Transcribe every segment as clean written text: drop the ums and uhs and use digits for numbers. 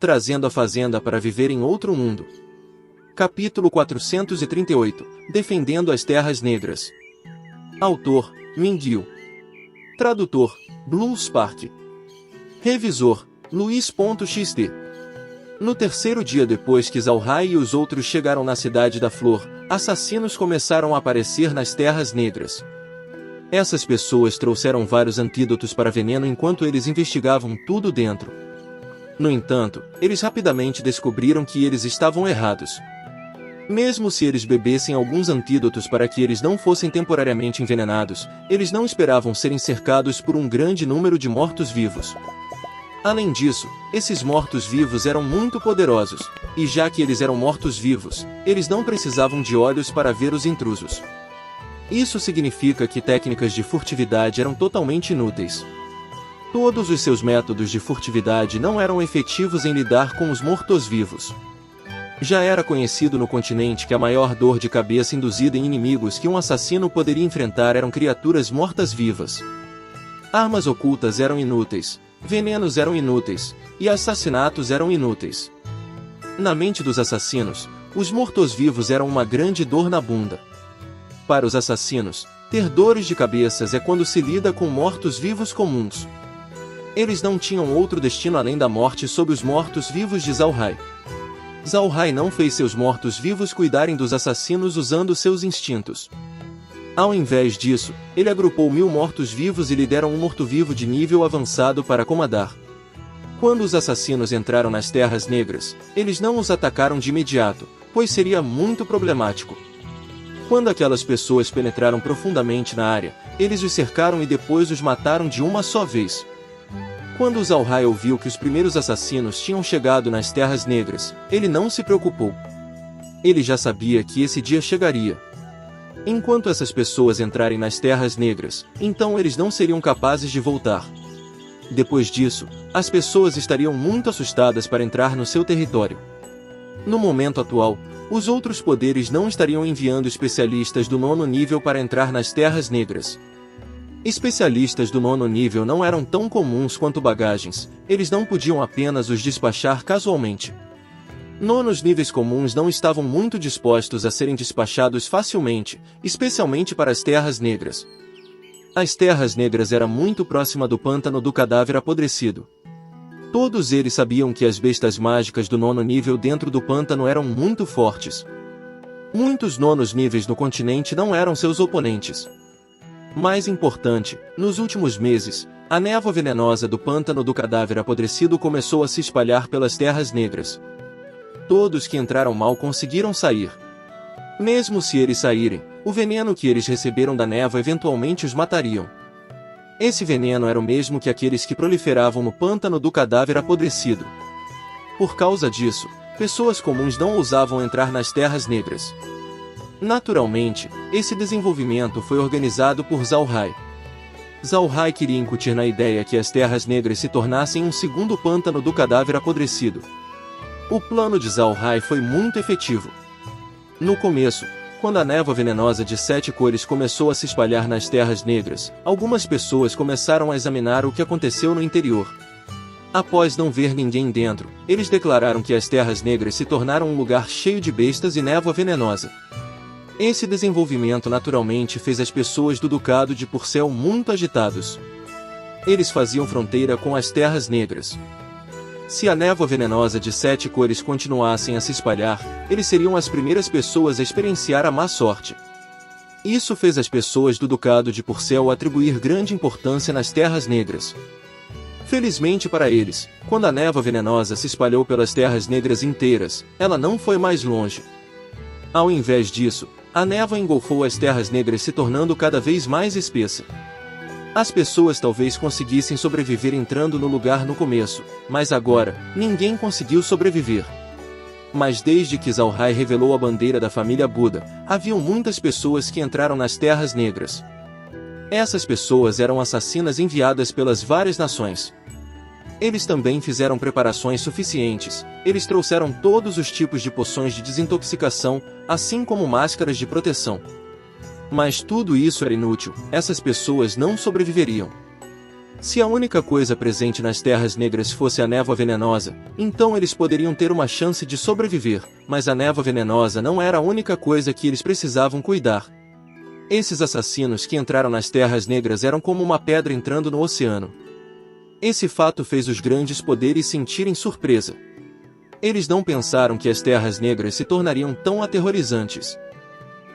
trazendo a fazenda para viver em outro mundo. Capítulo 438 – Defendendo as Terras Negras. Autor: Mindil. Tradutor: Blue Spark. Revisor: Luiz.xt. No terceiro dia depois que Zalhai e os outros chegaram na Cidade da Flor, assassinos começaram a aparecer nas Terras Negras. Essas pessoas trouxeram vários antídotos para veneno enquanto eles investigavam tudo dentro. No entanto, eles rapidamente descobriram que eles estavam errados. Mesmo se eles bebessem alguns antídotos para que eles não fossem temporariamente envenenados, eles não esperavam serem cercados por um grande número de mortos-vivos. Além disso, esses mortos-vivos eram muito poderosos, e já que eles eram mortos-vivos, eles não precisavam de olhos para ver os intrusos. Isso significa que técnicas de furtividade eram totalmente inúteis. Todos os seus métodos de furtividade não eram efetivos em lidar com os mortos-vivos. Já era conhecido no continente que a maior dor de cabeça induzida em inimigos que um assassino poderia enfrentar eram criaturas mortas-vivas. Armas ocultas eram inúteis, venenos eram inúteis, e assassinatos eram inúteis. Na mente dos assassinos, os mortos-vivos eram uma grande dor na bunda. Para os assassinos, ter dores de cabeças é quando se lida com mortos-vivos comuns. Eles não tinham outro destino além da morte sob os mortos-vivos de Zalhai. Zalhai não fez seus mortos-vivos cuidarem dos assassinos usando seus instintos. Ao invés disso, ele agrupou 1000 mortos-vivos e lhe deram um morto-vivo de nível avançado para comandar. Quando os assassinos entraram nas Terras Negras, eles não os atacaram de imediato, pois seria muito problemático. Quando aquelas pessoas penetraram profundamente na área, eles os cercaram e depois os mataram de uma só vez. Quando Zalhai ouviu que os primeiros assassinos tinham chegado nas Terras Negras, ele não se preocupou. Ele já sabia que esse dia chegaria. Enquanto essas pessoas entrarem nas Terras Negras, então eles não seriam capazes de voltar. Depois disso, as pessoas estariam muito assustadas para entrar no seu território. No momento atual, os outros poderes não estariam enviando especialistas do 9º nível para entrar nas Terras Negras. Especialistas do 9º nível não eram tão comuns quanto bagagens, eles não podiam apenas os despachar casualmente. 9º níveis comuns não estavam muito dispostos a serem despachados facilmente, especialmente para as Terras Negras. As Terras Negras eram muito próxima do pântano do cadáver apodrecido. Todos eles sabiam que as bestas mágicas do 9º nível dentro do pântano eram muito fortes. Muitos 9º níveis no continente não eram seus oponentes. Mais importante, nos últimos meses, a névoa venenosa do pântano do cadáver apodrecido começou a se espalhar pelas Terras Negras. Todos que entraram mal conseguiram sair. Mesmo se eles saírem, o veneno que eles receberam da névoa eventualmente os matariam. Esse veneno era o mesmo que aqueles que proliferavam no pântano do cadáver apodrecido. Por causa disso, pessoas comuns não ousavam entrar nas Terras Negras. Naturalmente, esse desenvolvimento foi organizado por Zalhai. Zalhai queria incutir na ideia que as Terras Negras se tornassem um segundo pântano do cadáver apodrecido. O plano de Zalhai foi muito efetivo. No começo, quando a névoa venenosa de 7 cores começou a se espalhar nas Terras Negras, algumas pessoas começaram a examinar o que aconteceu no interior. Após não ver ninguém dentro, eles declararam que as Terras Negras se tornaram um lugar cheio de bestas e névoa venenosa. Esse desenvolvimento naturalmente fez as pessoas do Ducado de Purcell muito agitados. Eles faziam fronteira com as Terras Negras. Se a névoa venenosa de 7 cores continuassem a se espalhar, eles seriam as primeiras pessoas a experienciar a má sorte. Isso fez as pessoas do Ducado de Purcell atribuir grande importância nas Terras Negras. Felizmente para eles, quando a névoa venenosa se espalhou pelas Terras Negras inteiras, ela não foi mais longe. Ao invés disso, a névoa engolfou as Terras Negras, se tornando cada vez mais espessa. As pessoas talvez conseguissem sobreviver entrando no lugar no começo, mas agora, ninguém conseguiu sobreviver. Mas desde que Zalhai revelou a bandeira da família Buda, haviam muitas pessoas que entraram nas Terras Negras. Essas pessoas eram assassinas enviadas pelas várias nações. Eles também fizeram preparações suficientes, eles trouxeram todos os tipos de poções de desintoxicação, assim como máscaras de proteção. Mas tudo isso era inútil, essas pessoas não sobreviveriam. Se a única coisa presente nas Terras Negras fosse a névoa venenosa, então eles poderiam ter uma chance de sobreviver, mas a névoa venenosa não era a única coisa que eles precisavam cuidar. Esses assassinos que entraram nas Terras Negras eram como uma pedra entrando no oceano. Esse fato fez os grandes poderes sentirem surpresa. Eles não pensaram que as Terras Negras se tornariam tão aterrorizantes.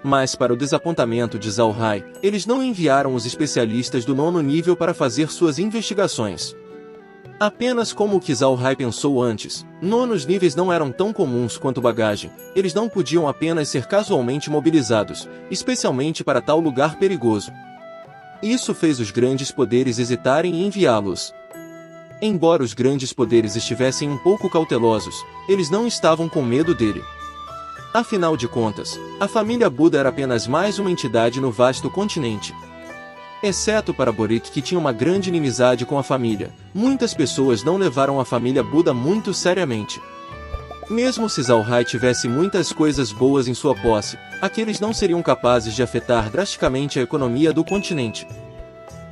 Mas para o desapontamento de Zhao Hai, eles não enviaram os especialistas do 9º nível para fazer suas investigações. Apenas como o que Zhao Hai pensou antes, 9º níveis não eram tão comuns quanto bagagem, eles não podiam apenas ser casualmente mobilizados, especialmente para tal lugar perigoso. Isso fez os grandes poderes hesitarem em enviá-los. Embora os grandes poderes estivessem um pouco cautelosos, eles não estavam com medo dele. Afinal de contas, a família Buda era apenas mais uma entidade no vasto continente. Exceto para Boric, que tinha uma grande inimizade com a família, muitas pessoas não levaram a família Buda muito seriamente. Mesmo se Zhao Hai tivesse muitas coisas boas em sua posse, aqueles não seriam capazes de afetar drasticamente a economia do continente.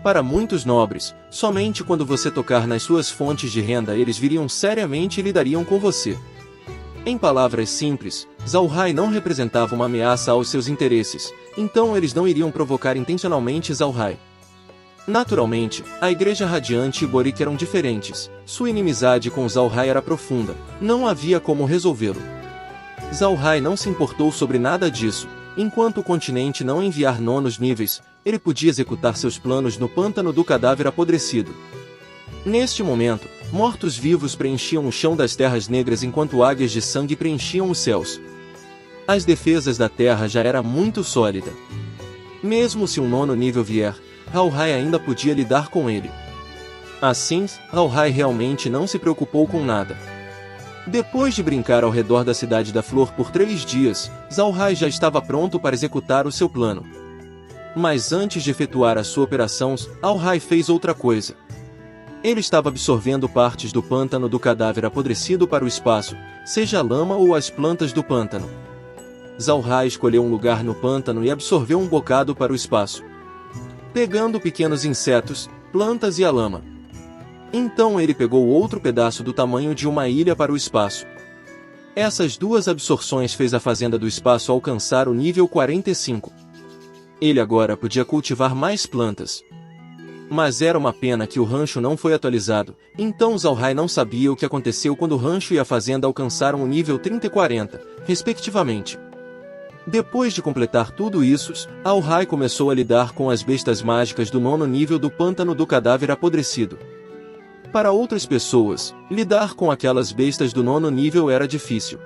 Para muitos nobres, somente quando você tocar nas suas fontes de renda eles viriam seriamente e lidariam com você. Em palavras simples, Zhao Hai não representava uma ameaça aos seus interesses, então eles não iriam provocar intencionalmente Zhao Hai. Naturalmente, a Igreja Radiante e Boric eram diferentes, sua inimizade com Zhao Hai era profunda, não havia como resolvê-lo. Zhao Hai não se importou sobre nada disso, enquanto o continente não enviar 9º níveis, ele podia executar seus planos no pântano do cadáver apodrecido. Neste momento, mortos-vivos preenchiam o chão das Terras Negras enquanto águias de sangue preenchiam os céus. As defesas da Terra já era muito sólida. Mesmo se um 9º nível vier, Zhao Hai ainda podia lidar com ele. Assim, Zhao Hai realmente não se preocupou com nada. Depois de brincar ao redor da Cidade da Flor por 3 dias, Zhao Hai já estava pronto para executar o seu plano. Mas antes de efetuar a sua operação, Zhao Hai fez outra coisa. Ele estava absorvendo partes do pântano do cadáver apodrecido para o espaço, seja a lama ou as plantas do pântano. Zhao Hai escolheu um lugar no pântano e absorveu um bocado para o espaço, pegando pequenos insetos, plantas e a lama. Então ele pegou outro pedaço do tamanho de uma ilha para o espaço. Essas duas absorções fez a fazenda do espaço alcançar o nível 45. Ele agora podia cultivar mais plantas. Mas era uma pena que o rancho não foi atualizado, então Zhao Hai não sabia o que aconteceu quando o rancho e a fazenda alcançaram o nível 30 e 40, respectivamente. Depois de completar tudo isso, Zhao Hai começou a lidar com as bestas mágicas do 9º nível do pântano do cadáver apodrecido. Para outras pessoas, lidar com aquelas bestas do 9º nível era difícil.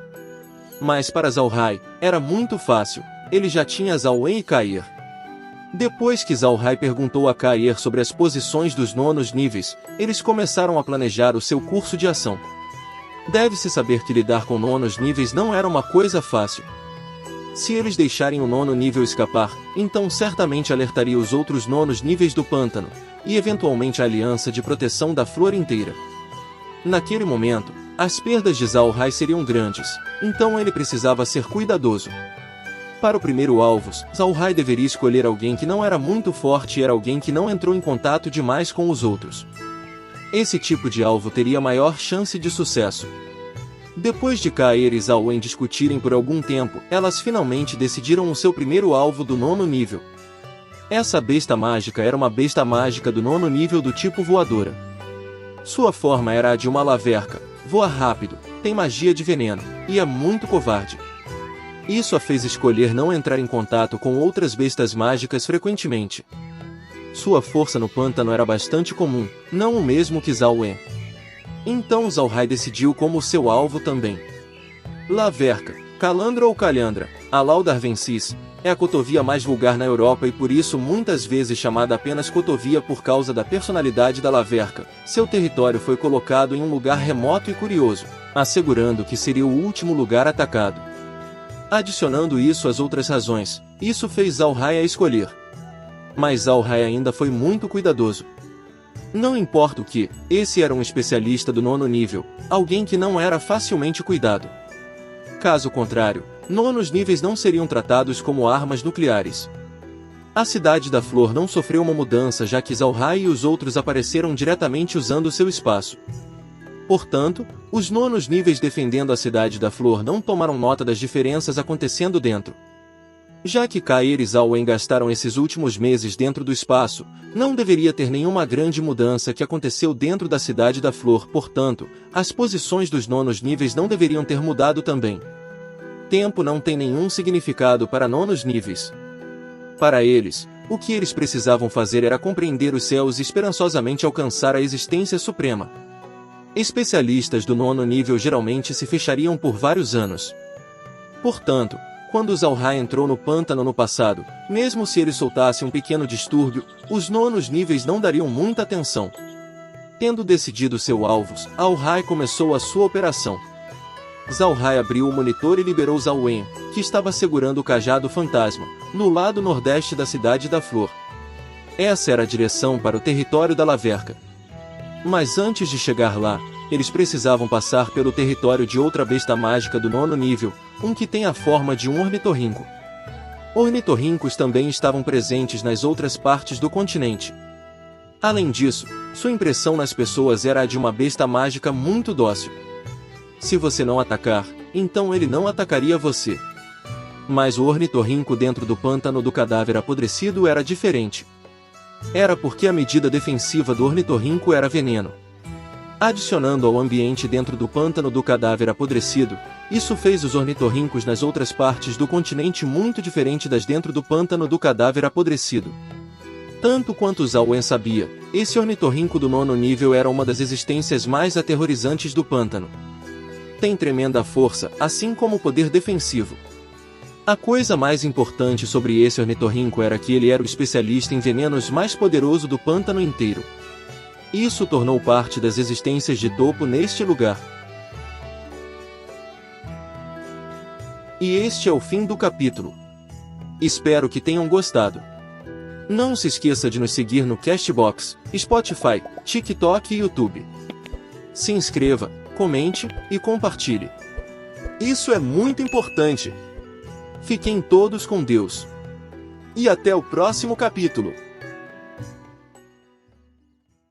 Mas para Zhao Hai, era muito fácil, ele já tinha Zhao Wen e Kair. Depois que Zhao Hai perguntou a Kair sobre as posições dos 9º níveis, eles começaram a planejar o seu curso de ação. Deve-se saber que lidar com 9º níveis não era uma coisa fácil. Se eles deixarem o 9º nível escapar, então certamente alertaria os outros 9º níveis do pântano, e eventualmente a aliança de proteção da flor inteira. Naquele momento, as perdas de Zhao Hai seriam grandes, então ele precisava ser cuidadoso. Para o primeiro alvo, Zhao Hai deveria escolher alguém que não era muito forte e era alguém que não entrou em contato demais com os outros. Esse tipo de alvo teria maior chance de sucesso. Depois de Kair e Zhao Wen discutirem por algum tempo, elas finalmente decidiram o seu primeiro alvo do 9º nível. Essa besta mágica era uma besta mágica do 9º nível do tipo voadora. Sua forma era a de uma laverca, voa rápido, tem magia de veneno, e é muito covarde. Isso a fez escolher não entrar em contato com outras bestas mágicas frequentemente. Sua força no pântano era bastante comum, não o mesmo que Zhao Wen. Então Zhao Hai decidiu como seu alvo também. Laverca, Calandra ou Calhandra, a Laudarvensis, é a cotovia mais vulgar na Europa e por isso muitas vezes chamada apenas cotovia por causa da personalidade da laverca. Seu território foi colocado em um lugar remoto e curioso, assegurando que seria o último lugar atacado. Adicionando isso às outras razões, isso fez Zhao Hai a escolher. Mas Zhao Hai ainda foi muito cuidadoso. Não importa o que, esse era um especialista do 9º nível, alguém que não era facilmente cuidado. Caso contrário, 9º níveis não seriam tratados como armas nucleares. A Cidade da Flor não sofreu uma mudança, já que Zalhai e os outros apareceram diretamente usando seu espaço. Portanto, os nonos níveis defendendo a Cidade da Flor não tomaram nota das diferenças acontecendo dentro. Já que Kairi e Zhao gastaram esses últimos meses dentro do espaço, não deveria ter nenhuma grande mudança que aconteceu dentro da Cidade da Flor, portanto, as posições dos nonos níveis não deveriam ter mudado também. Tempo não tem nenhum significado para nonos níveis. Para eles, o que eles precisavam fazer era compreender os céus e esperançosamente alcançar a existência suprema. Especialistas do nono nível geralmente se fechariam por vários anos. Portanto, quando Zalhai entrou no pântano no passado, mesmo se ele soltasse um pequeno distúrbio, os nonos níveis não dariam muita atenção. Tendo decidido seu alvo, Zalhai começou a sua operação. Zalhai abriu o monitor e liberou Zhao Wen, que estava segurando o cajado fantasma, no lado nordeste da Cidade da Flor. Essa era a direção para o território da Laverca. Mas antes de chegar lá, eles precisavam passar pelo território de outra besta mágica do nono nível, um que tem a forma de um ornitorrinco. Ornitorrincos também estavam presentes nas outras partes do continente. Além disso, sua impressão nas pessoas era a de uma besta mágica muito dócil. Se você não atacar, então ele não atacaria você. Mas o ornitorrinco dentro do pântano do cadáver apodrecido era diferente. Era porque a medida defensiva do ornitorrinco era veneno. Adicionando ao ambiente dentro do pântano do cadáver apodrecido, isso fez os ornitorrincos nas outras partes do continente muito diferente das dentro do pântano do cadáver apodrecido. Tanto quanto Zhao Wen sabia, esse ornitorrinco do nono nível era uma das existências mais aterrorizantes do pântano. Tem tremenda força, assim como poder defensivo. A coisa mais importante sobre esse ornitorrinco era que ele era o especialista em venenos mais poderoso do pântano inteiro. Isso tornou parte das existências de topo neste lugar. E este é o fim do capítulo. Espero que tenham gostado. Não se esqueça de nos seguir no Castbox, Spotify, TikTok e YouTube. Se inscreva, comente e compartilhe. Isso é muito importante. Fiquem todos com Deus. E até o próximo capítulo.